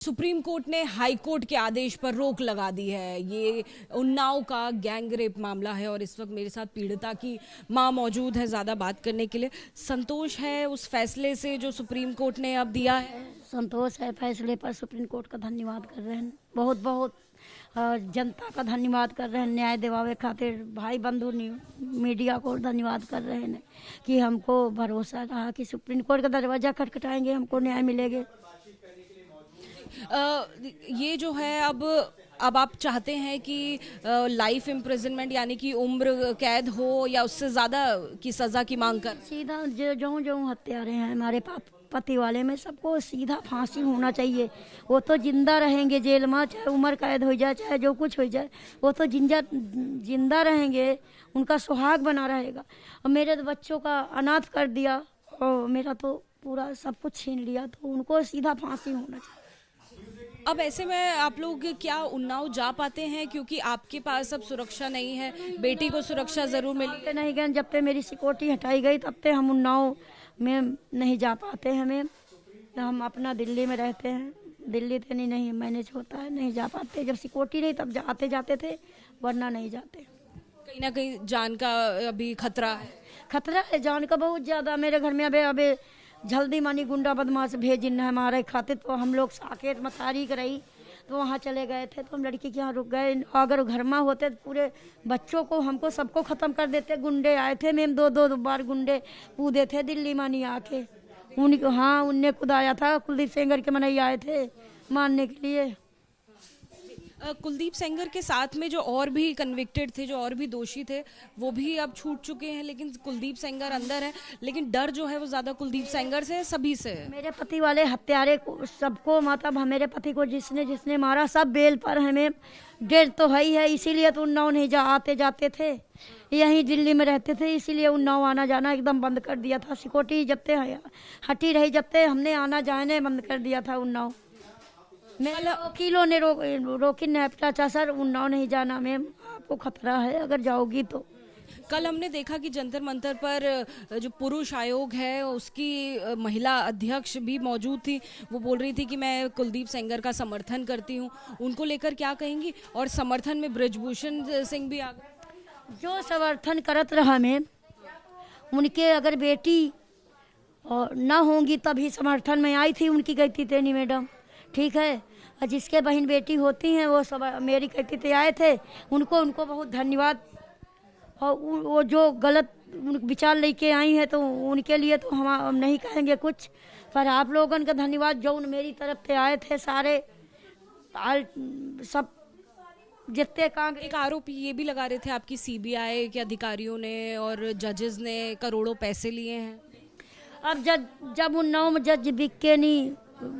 Supreme court ने high court के आदेश पर रोक लगा दी है। ये उन्नाव का गैंग रेप मामला है और इस वक्त मेरे साथ पीड़िता की मां मौजूद है ज़्यादा बात करने के लिए। संतोष है उस फैसले से जो सुप्रीम कोर्ट ने अब दिया है? संतोष है फैसले पर। सुप्रीम कोर्ट का धन्यवाद कर रहे हैं, बहुत बहुत जनता का धन्यवाद कर रहे हैं। न्याय दिवावे खातिर भाई बंधु मीडिया को धन्यवाद कर रहे हैं कि हमको भरोसा रहा कि सुप्रीम कोर्ट का दरवाज़ा खटखटाएंगे, हमको न्याय मिलेगा। ये जो है अब आप चाहते हैं कि लाइफ इम्प्रिजनमेंट यानी कि उम्र कैद हो या उससे ज़्यादा की सज़ा की मांग कर? सीधा जो हत्यारे हैं हमारे पति वाले में सबको सीधा फांसी होना चाहिए। वो तो जिंदा रहेंगे जेल में, चाहे उम्र कैद हो जाए चाहे जो कुछ हो जाए, वो तो जिंदा रहेंगे, उनका सुहाग बना रहेगा। और मेरे तो बच्चों का अनाथ कर दिया और मेरा तो पूरा सब कुछ छीन लिया, तो उनको सीधा फांसी होना चाहिए। अब ऐसे में आप लोग क्या उन्नाव जा पाते हैं, क्योंकि आपके पास अब सुरक्षा नहीं है? बेटी को सुरक्षा जरूर मिली नहीं गए, जब तक मेरी सिक्योरिटी हटाई गई तब तक हम उन्नाव में नहीं जा पाते हैं। हमें हम अपना दिल्ली में रहते हैं, दिल्ली तो नहीं मैनेज होता है, नहीं जा पाते। जब सिक्योरिटी नहीं तब आते जाते थे, वरना नहीं जाते। कहीं ना कहीं जान का अभी खतरा है जान का बहुत ज़्यादा। मेरे घर में अबे जल्दी मानी गुंडा बदमाश भेजिन है हमारे खातिर, तो हम लोग साकेत में तारीख रही तो वहाँ चले गए थे, तो हम लड़की के यहाँ रुक गए। अगर घर में होते तो पूरे बच्चों को हमको सबको ख़त्म कर देते। गुंडे आए थे, मैम दो बार गुंडे कूदे थे दिल्ली मानी आके। उनने कुदाया था। कुलदीप सेंगर के मनई आए थे मारने के लिए। कुलदीप सेंगर के साथ में जो और भी कन्विक्टेड थे, जो और भी दोषी थे, वो भी अब छूट चुके हैं, लेकिन कुलदीप सेंगर अंदर है। लेकिन डर जो है वो ज़्यादा कुलदीप सेंगर से, सभी से है। मेरे पति वाले हत्यारे को सबको, मतलब मेरे पति को जिसने मारा सब बेल पर। हमें डर तो है ही है, इसीलिए तो उन्नाव नहीं आते जाते थे, यहीं दिल्ली में रहते थे, इसीलिए उन्नाव आना जाना एकदम बंद कर दिया था। सिक्योरिटी जब तक हटी रही, जब तक हमने आना जाने बंद कर दिया था उन्नाव। वकीलों ने रोकी नहीं सर, उन्नाव नहीं जाना मैम, आपको खतरा है अगर जाओगी तो। कल हमने देखा कि जंतर मंतर पर जो पुरुष आयोग है उसकी महिला अध्यक्ष भी मौजूद थी। वो बोल रही थी कि मैं कुलदीप सेंगर का समर्थन करती हूँ। उनको लेकर क्या कहेंगी? और समर्थन में बृजभूषण सिंह भी आ गए। जो समर्थन करत रहा मैम, उनके अगर बेटी और ना होंगी तभी समर्थन में आई थी। उनकी कहती थे नहीं मैडम, ठीक है। और जिसके बहन बेटी होती हैं वो सब मेरी कहती थे आए थे, उनको बहुत धन्यवाद। और वो जो गलत विचार लेके आई हैं तो उनके लिए तो हम नहीं कहेंगे कुछ, पर आप लोगों का धन्यवाद जो मेरी तरफ से आए थे सारे सब जितने काम। एक आरोप ये भी लगा रहे थे आपकी सीबीआई के अधिकारियों ने और जजेस ने करोड़ों पैसे लिए हैं। अब जब उन्नाव में जज बिक के नहीं,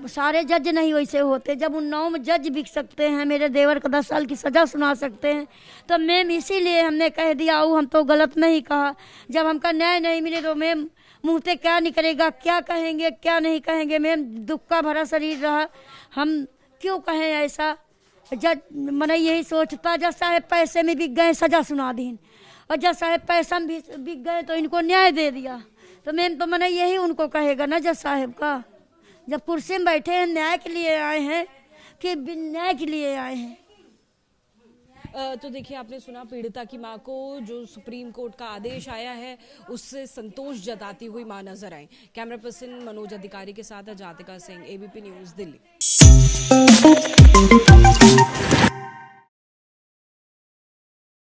सारे जज नहीं वैसे होते। जब उन्नाव में जज बिक सकते हैं, मेरे देवर को 10 साल की सज़ा सुना सकते हैं, तो मैम इसीलिए हमने कह दिया। हम तो गलत नहीं कहा। जब हमका न्याय नहीं मिले तो मैम मुँह से क्या निकलेगा, क्या कहेंगे क्या नहीं कहेंगे। मैम दुख का भरा शरीर रहा, हम क्यों कहें ऐसा। जज मन यही सोचता जज साहब पैसे में बिक गए सज़ा सुना दी, और जज साहब पैसा में भी बिक गए तो इनको न्याय दे दिया। तो मैम तो मन यही उनको कहेगा ना जज साहब का, जब कुर्सी में बैठे हैं न्याय के लिए आए हैं कि न्याय के लिए आए हैं। तो देखिए, आपने सुना पीड़िता की मां को, जो सुप्रीम कोर्ट का आदेश आया है उससे संतोष जताती हुई मां नजर आई। कैमरा पर्सन मनोज अधिकारी के साथ अजातिका सिंह, एबीपी न्यूज़, दिल्ली।